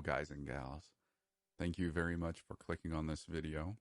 guys and gals. Thank you very much for clicking on this video.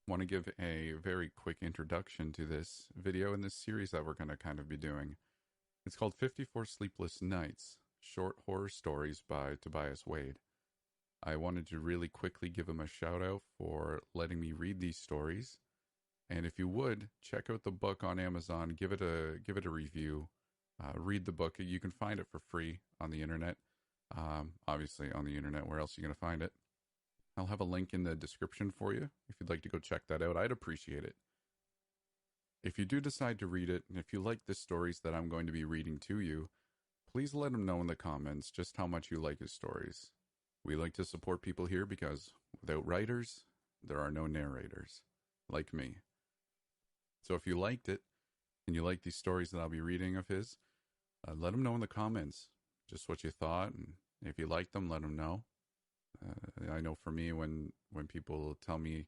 I want to give a very quick introduction to this video in this series that we're going to kind of be doing. It's called 54 Sleepless Nights, Short Horror Stories by Tobias Wade. I wanted to really quickly give him a shout out for letting me read these stories. And if you would, check out the book on Amazon, give it a review, read the book. You can find it for free on the internet. Obviously on the internet, where else are you going to find it? I'll have a link in the description for you if you'd like to go check that out. I'd appreciate it. If you do decide to read it, and if you like the stories that I'm going to be reading to you, please let him know in the comments just how much you like his stories. We like to support people here because without writers, there are no narrators, like me. So if you liked it, and you like these stories that I'll be reading of his, let him know in the comments just what you thought, and if you like them, let him know. I know for me, when people tell me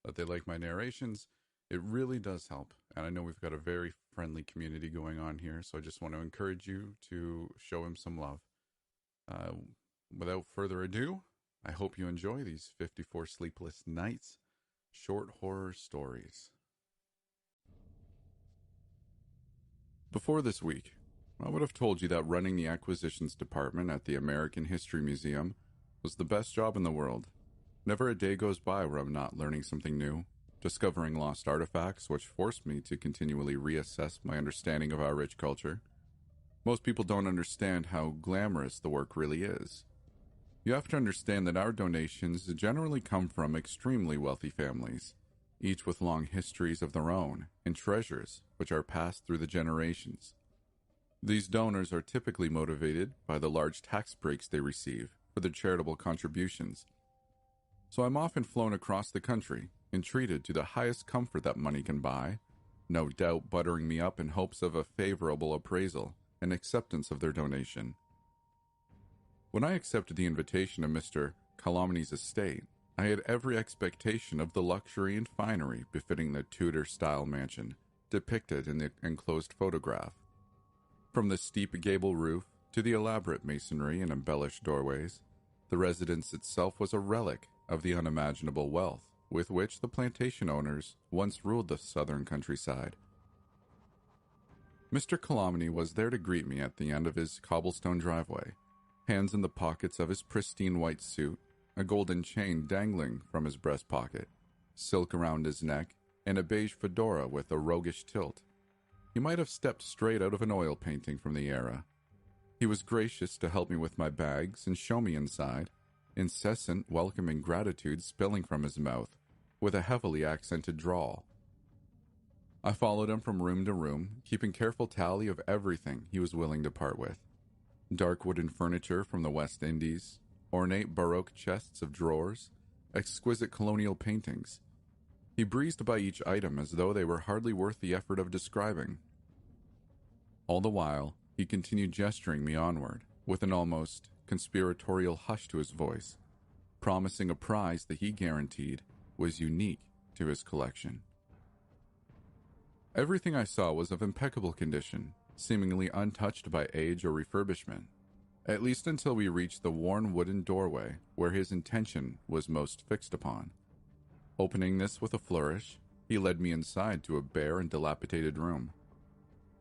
that they like my narrations, it really does help. And I know we've got a very friendly community going on here, so I just want to encourage you to show him some love. Without further ado, I hope you enjoy these 54 Sleepless Nights short horror stories. Before this week, I would have told you that running the acquisitions department at the American History Museum was the best job in the world. Never a day goes by where I'm not learning something new, discovering lost artifacts, which forced me to continually reassess my understanding of our rich culture. Most people don't understand how glamorous the work really is. You have to understand that our donations generally come from extremely wealthy families, each with long histories of their own and treasures which are passed through the generations. These donors are typically motivated by the large tax breaks they receive for their charitable contributions. So I'm often flown across the country and treated to the highest comfort that money can buy, no doubt buttering me up in hopes of a favorable appraisal and acceptance of their donation. When I accepted the invitation of Mr. Calomny's estate, I had every expectation of the luxury and finery befitting the Tudor-style mansion depicted in the enclosed photograph. From the steep gable roof to the elaborate masonry and embellished doorways, the residence itself was a relic of the unimaginable wealth with which the plantation owners once ruled the southern countryside. Mr. Calomny was there to greet me at the end of his cobblestone driveway, hands in the pockets of his pristine white suit, a golden chain dangling from his breast pocket, silk around his neck, and a beige fedora with a roguish tilt. He might have stepped straight out of an oil painting from the era. He was gracious to help me with my bags and show me inside, incessant welcoming gratitude spilling from his mouth, with a heavily accented drawl. I followed him from room to room, keeping careful tally of everything he was willing to part with. Dark wooden furniture from the West Indies, ornate Baroque chests of drawers, exquisite colonial paintings. He breezed by each item as though they were hardly worth the effort of describing. All the while, he continued gesturing me onward, with an almost conspiratorial hush to his voice, promising a prize that he guaranteed was unique to his collection. Everything I saw was of impeccable condition, seemingly untouched by age or refurbishment, at least until we reached the worn wooden doorway where his intention was most fixed upon. Opening this with a flourish, he led me inside to a bare and dilapidated room.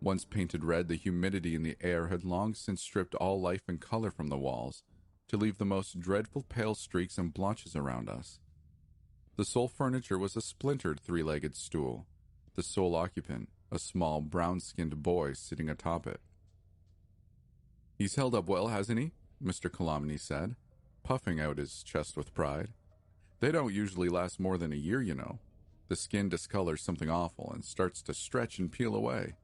Once painted red, the humidity in the air had long since stripped all life and color from the walls, to leave the most dreadful pale streaks and blotches around us. The sole furniture was a splintered three-legged stool, the sole occupant, a small brown-skinned boy sitting atop it. "He's held up well, hasn't he?" Mr. Calomny said, puffing out his chest with pride. "They don't usually last more than a year, you know. The skin discolors something awful and starts to stretch and peel away.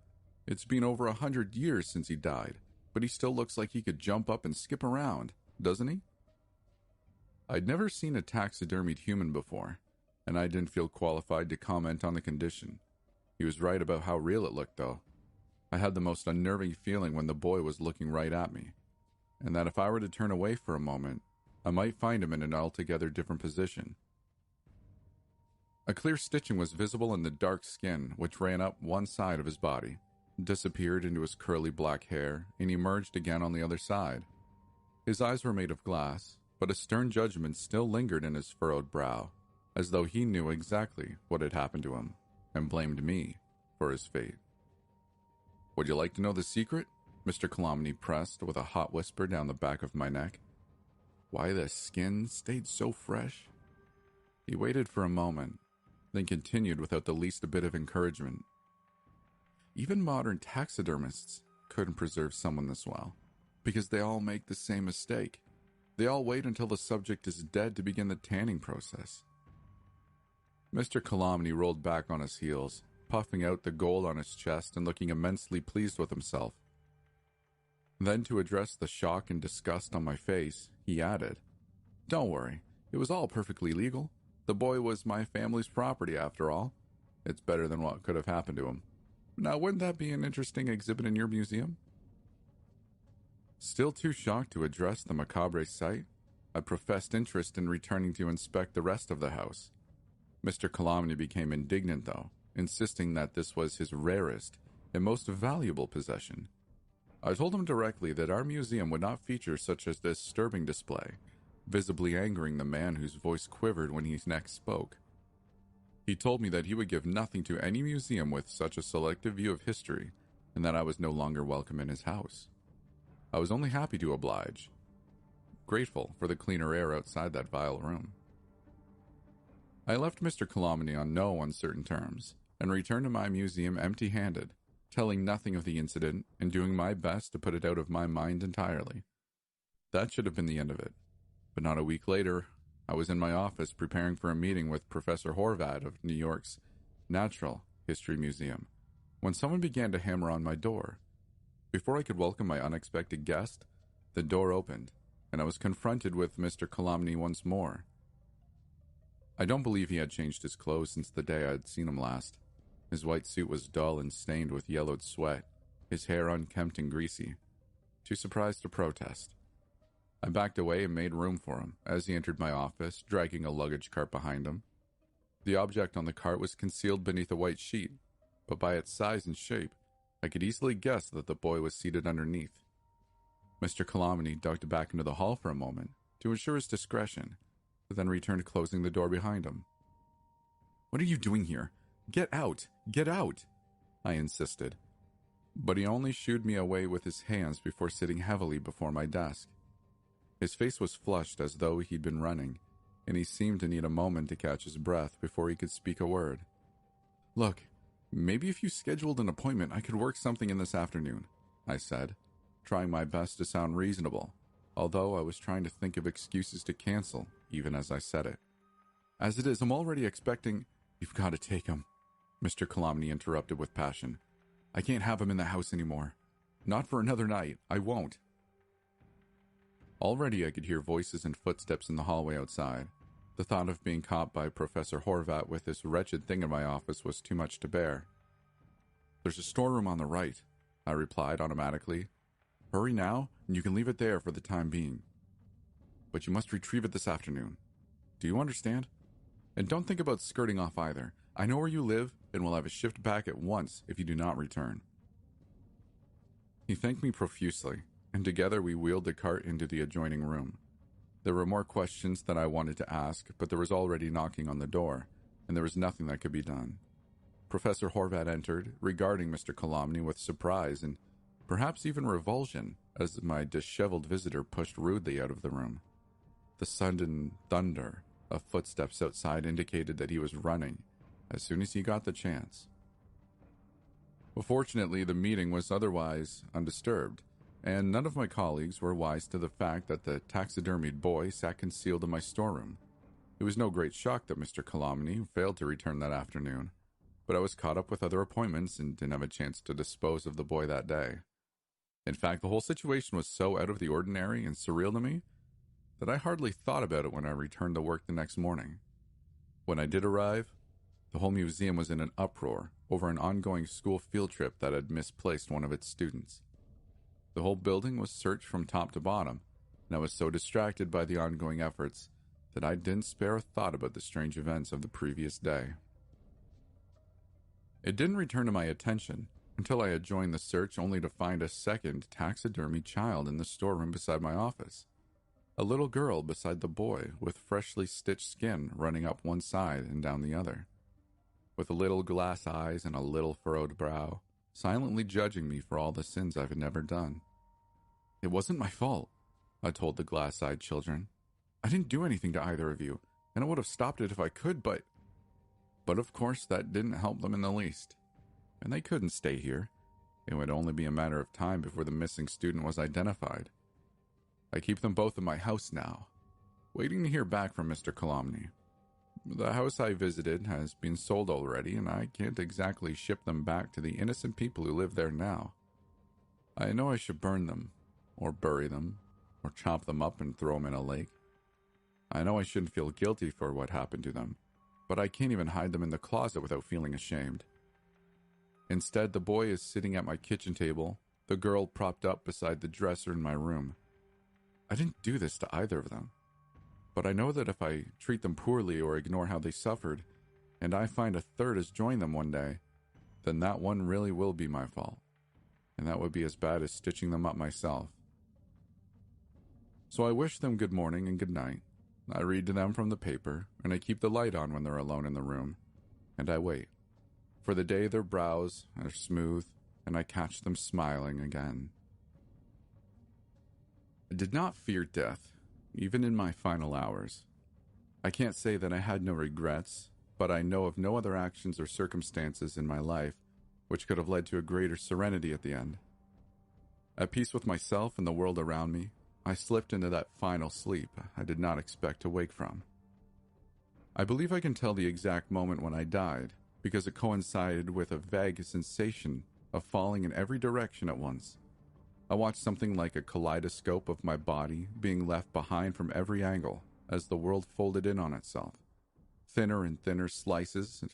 It's been over 100 years since he died, but he still looks like he could jump up and skip around, doesn't he?" I'd never seen a taxidermied human before, and I didn't feel qualified to comment on the condition. He was right about how real it looked, though. I had the most unnerving feeling when the boy was looking right at me, and that if I were to turn away for a moment, I might find him in an altogether different position. A clear stitching was visible in the dark skin, which ran up one side of his body, disappeared into his curly black hair, and emerged again on the other side. His eyes were made of glass, but a stern judgment still lingered in his furrowed brow, as though he knew exactly what had happened to him and blamed me for his fate. "Would you like to know the secret?" Mr. Calomny pressed with a hot whisper down the back of my neck. Why the skin stayed so fresh? He waited for a moment, then continued without the least bit of encouragement. Even modern taxidermists couldn't preserve someone this well, because they all make the same mistake. They all wait until the subject is dead to begin the tanning process. Mr. Calomny rolled back on his heels, puffing out the gold on his chest and looking immensely pleased with himself. Then, to address the shock and disgust on my face, he added, "Don't worry, it was all perfectly legal. The boy was my family's property after all. It's better than what could have happened to him. Now, wouldn't that be an interesting exhibit in your museum?" Still too shocked to address the macabre sight, I professed interest in returning to inspect the rest of the house. Mr. Calomny became indignant, though, insisting that this was his rarest and most valuable possession. I told him directly that our museum would not feature such a disturbing display, visibly angering the man whose voice quivered when he next spoke. He told me that he would give nothing to any museum with such a selective view of history, and that I was no longer welcome in his house. I was only happy to oblige, grateful for the cleaner air outside that vile room. I left Mr. Calomny on no uncertain terms, and returned to my museum empty-handed, telling nothing of the incident and doing my best to put it out of my mind entirely. That should have been the end of it. But not a week later, I was in my office preparing for a meeting with Professor Horvat of New York's Natural History Museum, when someone began to hammer on my door. Before I could welcome my unexpected guest, the door opened, and I was confronted with Mr. Calomny once more. I don't believe he had changed his clothes since the day I had seen him last. His white suit was dull and stained with yellowed sweat, his hair unkempt and greasy. Too surprised to protest, I backed away and made room for him as he entered my office, dragging a luggage cart behind him. The object on the cart was concealed beneath a white sheet, but by its size and shape, I could easily guess that the boy was seated underneath. Mr. Calomny ducked back into the hall for a moment to ensure his discretion, but then returned, closing the door behind him. "What are you doing here? Get out! Get out!" I insisted. But he only shooed me away with his hands before sitting heavily before my desk. His face was flushed as though he'd been running, and he seemed to need a moment to catch his breath before he could speak a word. "Look, maybe if you scheduled an appointment, I could work something in this afternoon," I said, trying my best to sound reasonable, although I was trying to think of excuses to cancel, even as I said it. "As it is, I'm already expecting—" "You've got to take him," Mr. Calomny interrupted with passion. "I can't have him in the house anymore. Not for another night. I won't." Already I could hear voices and footsteps in the hallway outside. The thought of being caught by Professor Horvat with this wretched thing in my office was too much to bear. "There's a storeroom on the right," I replied automatically. "Hurry now, and you can leave it there for the time being. But you must retrieve it this afternoon. Do you understand? And don't think about skirting off either. I know where you live, and will have it shipped back at once if you do not return." He thanked me profusely, and together we wheeled the cart into the adjoining room. There were more questions that I wanted to ask, but there was already knocking on the door, and there was nothing that could be done. Professor Horvat entered, regarding Mr. Calomny with surprise and perhaps even revulsion as my disheveled visitor pushed rudely out of the room. The sudden thunder of footsteps outside indicated that he was running as soon as he got the chance. Fortunately, the meeting was otherwise undisturbed, and none of my colleagues were wise to the fact that the taxidermied boy sat concealed in my storeroom. It was no great shock that Mr. Calomny failed to return that afternoon, but I was caught up with other appointments and didn't have a chance to dispose of the boy that day. In fact, the whole situation was so out of the ordinary and surreal to me that I hardly thought about it when I returned to work the next morning. When I did arrive, the whole museum was in an uproar over an ongoing school field trip that had misplaced one of its students. The whole building was searched from top to bottom, and I was so distracted by the ongoing efforts that I didn't spare a thought about the strange events of the previous day. It didn't return to my attention until I had joined the search, only to find a second taxidermy child in the storeroom beside my office. A little girl beside the boy with freshly stitched skin running up one side and down the other, with little glass eyes and a little furrowed brow, silently judging me for all the sins I've never done. It wasn't my fault, I told the glass-eyed children. I didn't do anything to either of you, and I would have stopped it if I could, but of course that didn't help them in the least. And they couldn't stay here. It would only be a matter of time before the missing student was identified. I keep them both in my house now, waiting to hear back from Mr. Colomny. The house I visited has been sold already, and I can't exactly ship them back to the innocent people who live there now. I know I should burn them, or bury them, or chop them up and throw them in a lake. I know I shouldn't feel guilty for what happened to them, but I can't even hide them in the closet without feeling ashamed. Instead, the boy is sitting at my kitchen table, the girl propped up beside the dresser in my room. I didn't do this to either of them, but I know that if I treat them poorly or ignore how they suffered, and I find a third has joined them one day, then that one really will be my fault, and that would be as bad as stitching them up myself. So I wish them good morning and good night. I read to them from the paper, and I keep the light on when they're alone in the room, and I wait. For the day their brows are smooth, and I catch them smiling again. I did not fear death, even in my final hours. I can't say that I had no regrets, but I know of no other actions or circumstances in my life which could have led to a greater serenity at the end. At peace with myself and the world around me, I slipped into that final sleep I did not expect to wake from. I believe I can tell the exact moment when I died, because it coincided with a vague sensation of falling in every direction at once. I watched something like a kaleidoscope of my body being left behind from every angle as the world folded in on itself. Thinner and thinner slices, and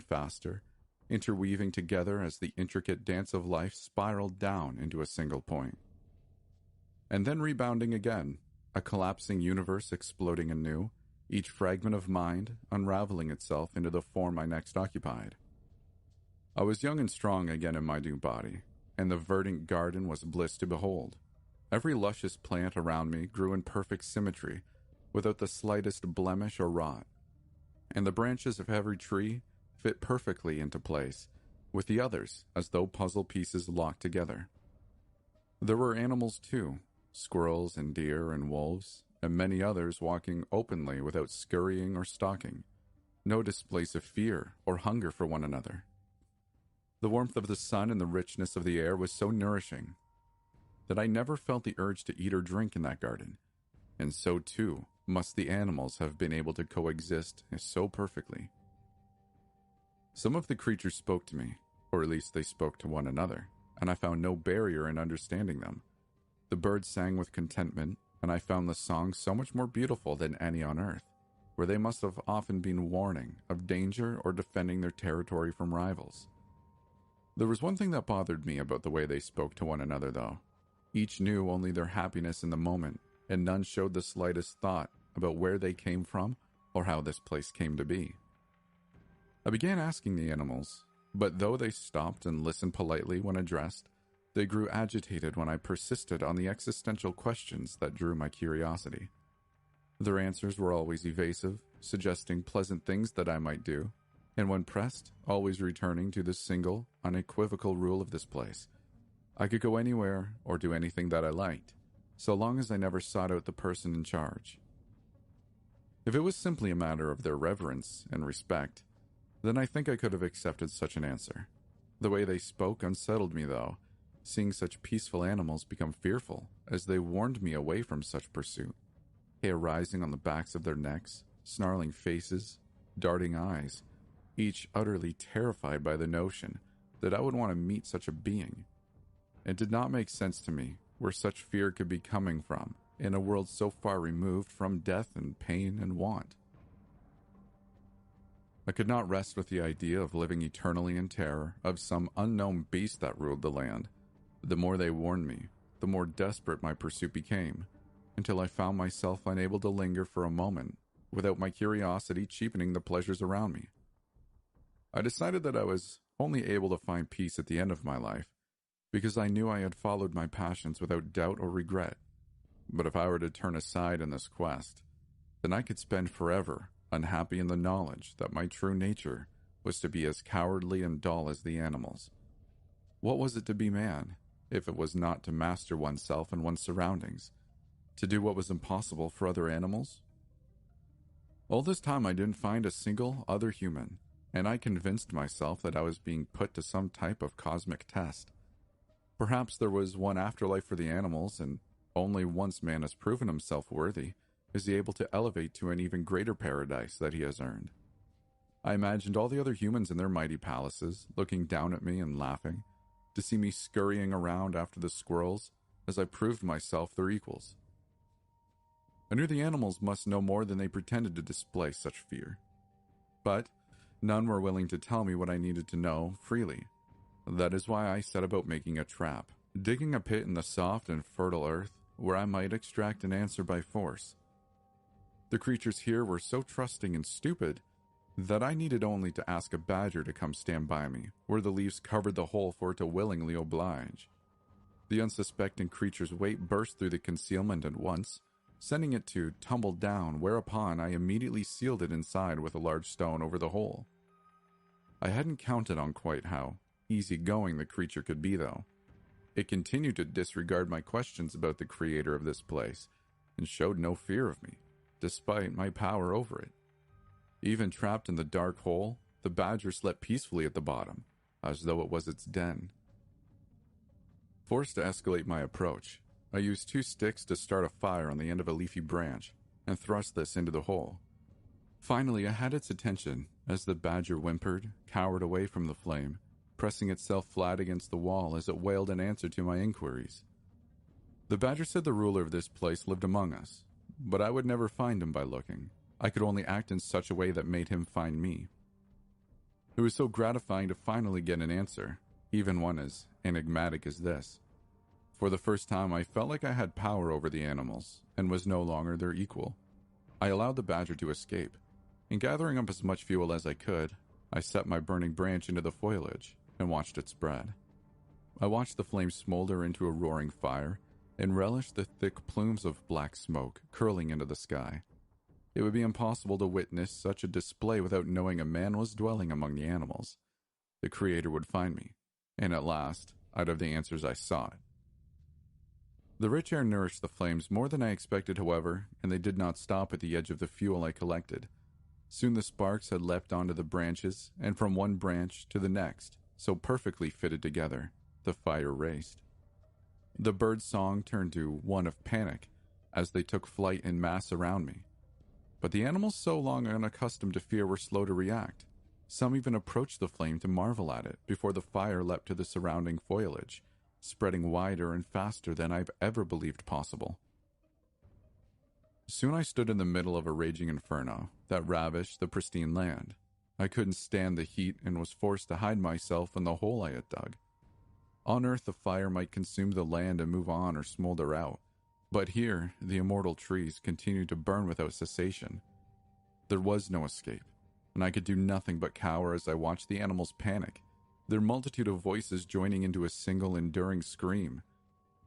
faster, interweaving together as the intricate dance of life spiraled down into a single point. And then rebounding again, a collapsing universe exploding anew, each fragment of mind unraveling itself into the form I next occupied. I was young and strong again in my new body, and the verdant garden was bliss to behold. Every luscious plant around me grew in perfect symmetry, without the slightest blemish or rot, and the branches of every tree fit perfectly into place, with the others as though puzzle pieces locked together. There were animals too, squirrels and deer and wolves, and many others walking openly without scurrying or stalking, no displays of fear or hunger for one another. The warmth of the sun and the richness of the air was so nourishing that I never felt the urge to eat or drink in that garden, and so too must the animals have been able to coexist so perfectly. Some of the creatures spoke to me, or at least they spoke to one another, and I found no barrier in understanding them. The birds sang with contentment, and I found the song so much more beautiful than any on earth, where they must have often been warning of danger or defending their territory from rivals. There was one thing that bothered me about the way they spoke to one another, though. Each knew only their happiness in the moment, and none showed the slightest thought about where they came from or how this place came to be. I began asking the animals, but though they stopped and listened politely when addressed, they grew agitated when I persisted on the existential questions that drew my curiosity. Their answers were always evasive, suggesting pleasant things that I might do, and when pressed, always returning to the single, unequivocal rule of this place. I could go anywhere or do anything that I liked, so long as I never sought out the person in charge. If it was simply a matter of their reverence and respect, then I think I could have accepted such an answer. The way they spoke unsettled me, though, seeing such peaceful animals become fearful as they warned me away from such pursuit. Hair rising on the backs of their necks, snarling faces, darting eyes, each utterly terrified by the notion that I would want to meet such a being. It did not make sense to me where such fear could be coming from in a world so far removed from death and pain and want. I could not rest with the idea of living eternally in terror of some unknown beast that ruled the land. The more they warned me, the more desperate my pursuit became, until I found myself unable to linger for a moment without my curiosity cheapening the pleasures around me. I decided that I was only able to find peace at the end of my life because I knew I had followed my passions without doubt or regret. But if I were to turn aside in this quest, then I could spend forever unhappy in the knowledge that my true nature was to be as cowardly and dull as the animals. What was it to be man, if it was not to master oneself and one's surroundings, to do what was impossible for other animals? All this time I didn't find a single other human, and I convinced myself that I was being put to some type of cosmic test. Perhaps there was one afterlife for the animals, and only once man has proven himself worthy is he able to elevate to an even greater paradise that he has earned. I imagined all the other humans in their mighty palaces looking down at me and laughing, to see me scurrying around after the squirrels as I proved myself their equals. I knew the animals must know more than they pretended to display such fear. But none were willing to tell me what I needed to know freely. That is why I set about making a trap, digging a pit in the soft and fertile earth where I might extract an answer by force. The creatures here were so trusting and stupid that I needed only to ask a badger to come stand by me, where the leaves covered the hole for it to willingly oblige. The unsuspecting creature's weight burst through the concealment at once, sending it to tumble down, whereupon I immediately sealed it inside with a large stone over the hole. I hadn't counted on quite how easygoing the creature could be, though. It continued to disregard my questions about the creator of this place, and showed no fear of me, despite my power over it. Even trapped in the dark hole, the badger slept peacefully at the bottom, as though it was its den. Forced to escalate my approach, I used 2 sticks to start a fire on the end of a leafy branch, and thrust this into the hole. Finally, I had its attention as the badger whimpered, cowered away from the flame, pressing itself flat against the wall as it wailed in answer to my inquiries. The badger said the ruler of this place lived among us, but I would never find him by looking. I could only act in such a way that made him find me. It was so gratifying to finally get an answer, even one as enigmatic as this. For the first time, I felt like I had power over the animals, and was no longer their equal. I allowed the badger to escape, and gathering up as much fuel as I could, I set my burning branch into the foliage, and watched it spread. I watched the flames smolder into a roaring fire, and relished the thick plumes of black smoke curling into the sky. It would be impossible to witness such a display without knowing a man was dwelling among the animals. The Creator would find me, and at last, I'd have the answers I sought. The rich air nourished the flames more than I expected, however, and they did not stop at the edge of the fuel I collected. Soon the sparks had leapt onto the branches, and from one branch to the next, so perfectly fitted together, the fire raced. The bird's song turned to one of panic as they took flight in mass around me. But the animals, so long unaccustomed to fear, were slow to react. Some even approached the flame to marvel at it before the fire leapt to the surrounding foliage, spreading wider and faster than I've ever believed possible. Soon I stood in the middle of a raging inferno that ravished the pristine land. I couldn't stand the heat and was forced to hide myself in the hole I had dug. On Earth, the fire might consume the land and move on or smolder out. But here, the immortal trees continued to burn without cessation. There was no escape, and I could do nothing but cower as I watched the animals panic, their multitude of voices joining into a single enduring scream.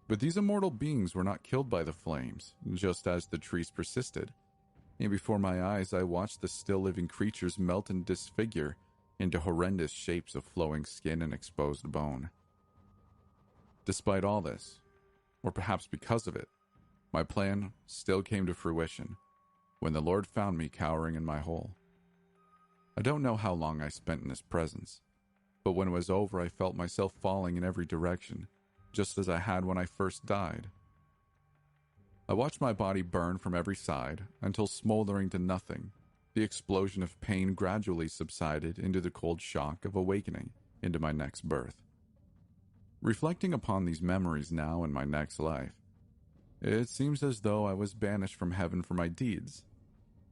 But these immortal beings were not killed by the flames, just as the trees persisted. And before my eyes, I watched the still living creatures melt and disfigure into horrendous shapes of flowing skin and exposed bone. Despite all this, or perhaps because of it, my plan still came to fruition when the Lord found me cowering in my hole. I don't know how long I spent in His presence, but when it was over, I felt myself falling in every direction, just as I had when I first died. I watched my body burn from every side until, smoldering to nothing, the explosion of pain gradually subsided into the cold shock of awakening into my next birth. Reflecting upon these memories now in my next life, it seems as though I was banished from heaven for my deeds.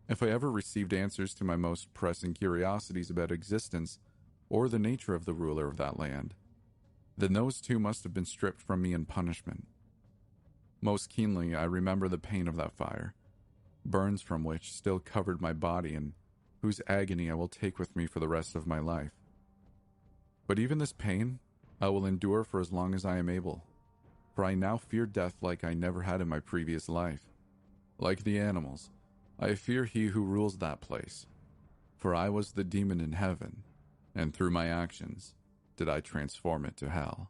If I ever received answers to my most pressing curiosities about existence or the nature of the ruler of that land, then those too must have been stripped from me in punishment. Most keenly, I remember the pain of that fire, burns from which still covered my body and whose agony I will take with me for the rest of my life. But even this pain, I will endure for as long as I am able. for I now fear death like I never had in my previous life. Like the animals, I fear he who rules that place, for I was the demon in heaven, and through my actions did I transform it to hell.